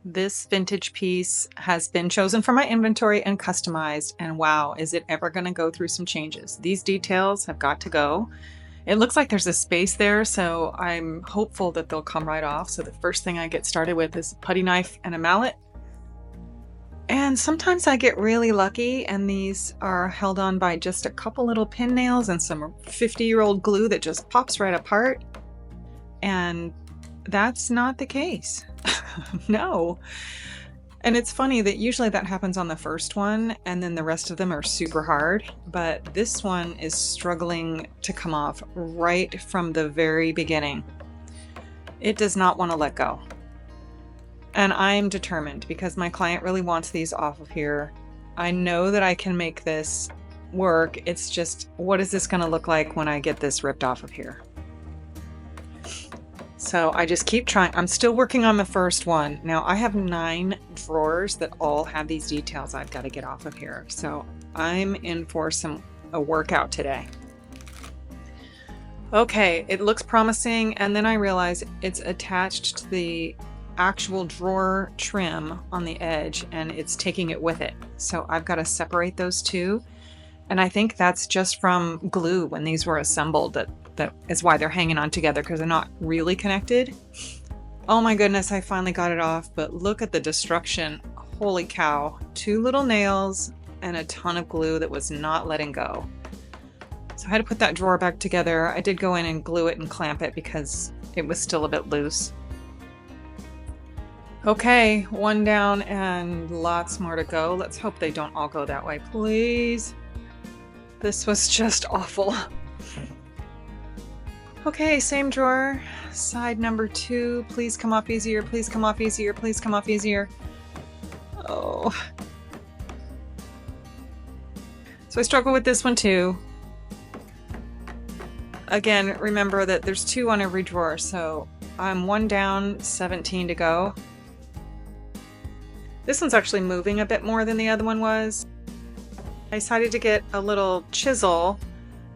This vintage piece has been chosen for my inventory and customized, and wow, is it ever going to go through some changes. These details have got to go. It looks like there's a space there, so I'm hopeful that they'll come right off. So the first thing I get started with is a putty knife and a mallet. And sometimes I get really lucky, and these are held on by just a couple little pin nails and some 50-year-old glue that just pops right apart. And that's not the case. No. And it's funny that usually that happens on the first one, and then the rest of them are super hard, but this one is struggling to come off right from the very beginning. It does not want to let go. And I'm determined because my client really wants these off of here. I know that I can make this work. It's just, what is this going to look like when I get this ripped off of here? So I just keep trying. I'm still working on the first one. Now I have 9 drawers that all have these details I've got to get off of here. So I'm in for a workout today. Okay, it looks promising, and then I realize it's attached to the actual drawer trim on the edge, and it's taking it with it. So I've got to separate those two. And I think that's just from glue when these were assembled. That is why they're hanging on together, because they're not really connected. Oh my goodness, I finally got it off, but look at the destruction. Holy cow. 2 little nails and a ton of glue that was not letting go. So I had to put that drawer back together. I did go in and glue it and clamp it because it was still a bit loose. Okay, 1 down and lots more to go. Let's hope they don't all go that way, please. This was just awful. Okay, same drawer, side number 2. Please come off easier, please come off easier, please come off easier. Oh. So I struggle with this one too. Again, remember that there's 2 on every drawer, so I'm 1 down, 17 to go. This one's actually moving a bit more than the other one was. I decided to get a little chisel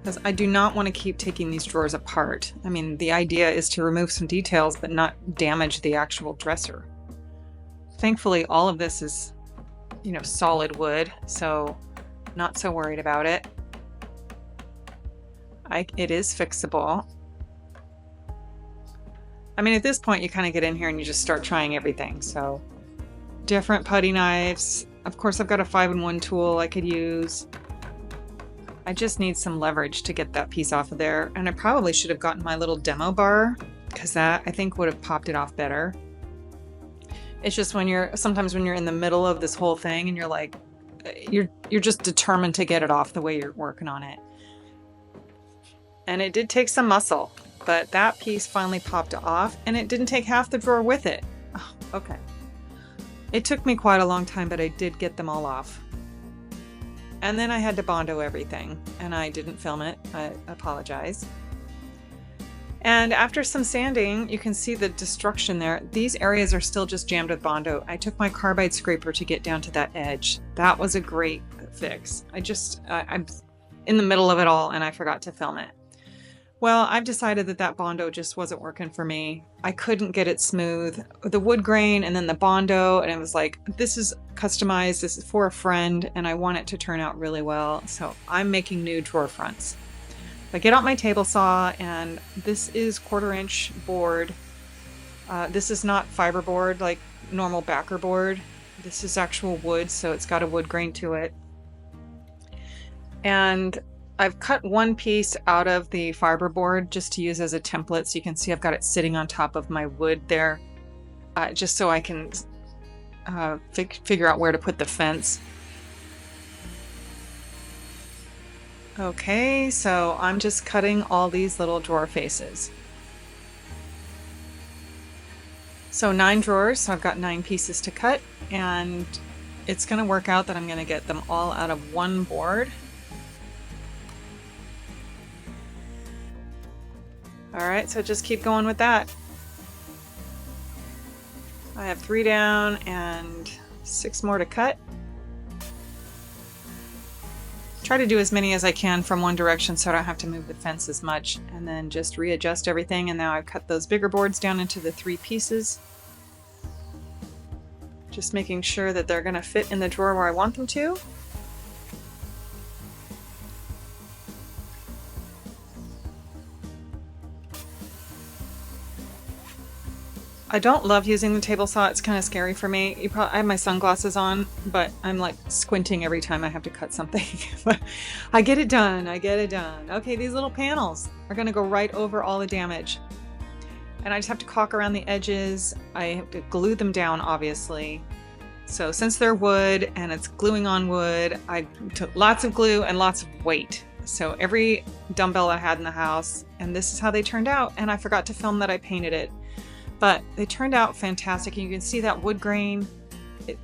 because I do not want to keep taking these drawers apart. I mean, the idea is to remove some details but not damage the actual dresser. Thankfully, all of this is, solid wood, so not so worried about it. It is fixable. I mean, at this point, you kind of get in here and you just start trying everything. So, different putty knives. Of course, I've got a 5-in-1 tool I could use. I just need some leverage to get that piece off of there. And I probably should have gotten my little demo bar, because that, I think, would have popped it off better. It's just sometimes when you're in the middle of this whole thing and you're like, you're just determined to get it off the way you're working on it. And it did take some muscle, but that piece finally popped off, and it didn't take half the drawer with it. Oh, okay. It took me quite a long time, but I did get them all off. And then I had to Bondo everything, and I didn't film it. I apologize. And after some sanding, you can see the destruction there. These areas are still just jammed with Bondo. I took my Carbide Scraper to get down to that edge. That was a great fix. I'm in the middle of it all, and I forgot to film it. Well, I've decided that Bondo just wasn't working for me. I couldn't get it smooth. The wood grain and then the Bondo, and it was like, this is customized, this is for a friend, and I want it to turn out really well. So I'm making new drawer fronts. I get out my table saw, and this is 1/4-inch board. This is not fiberboard like normal backer board. This is actual wood, so it's got a wood grain to it. And I've cut one piece out of the fiberboard just to use as a template, so you can see I've got it sitting on top of my wood there, just so I can figure out where to put the fence. Okay, so I'm just cutting all these little drawer faces. So 9 drawers, so I've got 9 pieces to cut, and it's going to work out that I'm going to get them all out of one board. All right, so just keep going with that. I have 3 down and 6 more to cut. Try to do as many as I can from one direction so I don't have to move the fence as much, and then just readjust everything. And now I've cut those bigger boards down into the 3 pieces. Just making sure that they're gonna fit in the drawer where I want them to. I don't love using the table saw. It's kind of scary for me. I have my sunglasses on, but I'm like squinting every time I have to cut something. But I get it done. I get it done. Okay, these little panels are going to go right over all the damage. And I just have to caulk around the edges. I have to glue them down, obviously. So since they're wood and it's gluing on wood, I took lots of glue and lots of weight. So every dumbbell I had in the house, and this is how they turned out. And I forgot to film that I painted it. But they turned out fantastic. You can see that wood grain.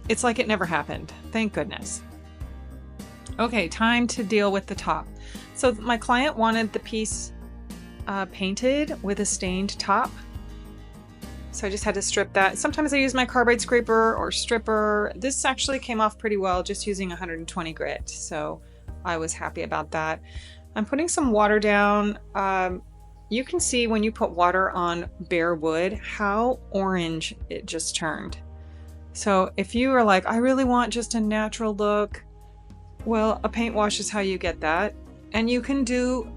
It's like it never happened. Thank goodness. Okay, time to deal with the top. So my client wanted the piece painted with a stained top. So I just had to strip that. Sometimes I use my Carbide Scraper or stripper. This actually came off pretty well just using 120 grit. So I was happy about that. I'm putting some water down. You can see when you put water on bare wood how orange it just turned. So if you are like, I really want just a natural look, well, a paint wash is how you get that. And you can do,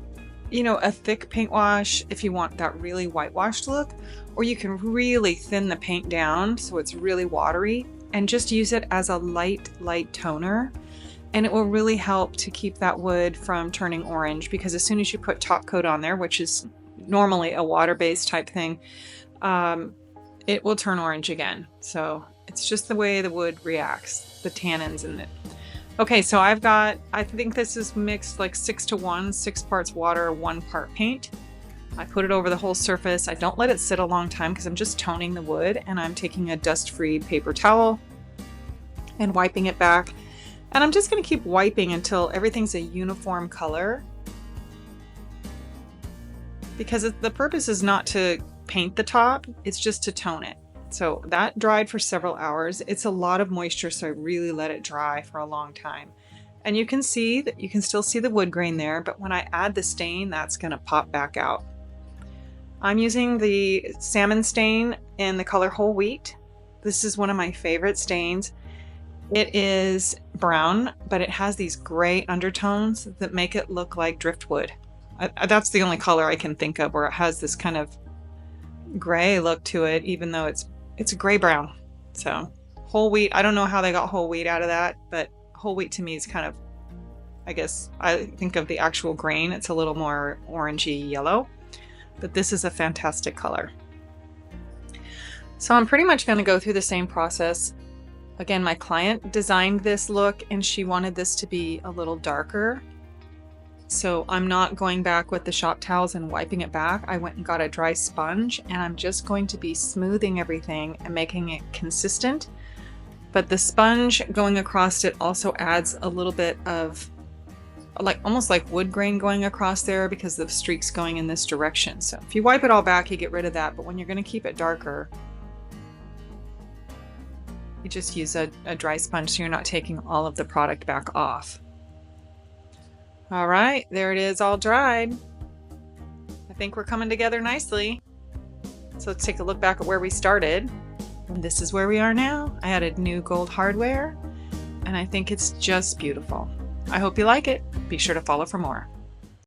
you know, a thick paint wash if you want that really whitewashed look, or you can really thin the paint down so it's really watery and just use it as a light toner. And it will really help to keep that wood from turning orange, because as soon as you put Topcoat on there, which is normally a water-based type thing, it will turn orange again. So it's just the way the wood reacts, the tannins in it. Okay, so I think this is mixed like 6 to 1, 6 parts water, 1 part paint. I put it over the whole surface. I don't let it sit a long time because I'm just toning the wood, and I'm taking a dust-free paper towel and wiping it back. And I'm just going to keep wiping until everything's a uniform color, because the purpose is not to paint the top, it's just to tone it. So that dried for several hours. It's a lot of moisture, so I really let it dry for a long time. And you can see that you can still see the wood grain there, but when I add the stain, that's going to pop back out. I'm using the salmon stain in the color whole wheat. This is one of my favorite stains. It is brown, but it has these gray undertones that make it look like driftwood. That's the only color I can think of where it has this kind of gray look to it, even though it's a gray brown. So whole wheat, I don't know how they got whole wheat out of that, but whole wheat to me is kind of, I guess I think of the actual grain, it's a little more orangey yellow, but this is a fantastic color. So I'm pretty much going to go through the same process. Again, my client designed this look and she wanted this to be a little darker. So I'm not going back with the shop towels and wiping it back. I went and got a dry sponge, and I'm just going to be smoothing everything and making it consistent. But the sponge going across it also adds a little bit of almost like wood grain going across there because the streak's going in this direction. So if you wipe it all back, you get rid of that. But when you're going to keep it darker, you just use a dry sponge so you're not taking all of the product back off. All right, there it is, all dried. I think we're coming together nicely. So let's take a look back at where we started. And this is where we are now. I added new gold hardware, and I think it's just beautiful. I hope you like it. Be sure to follow for more.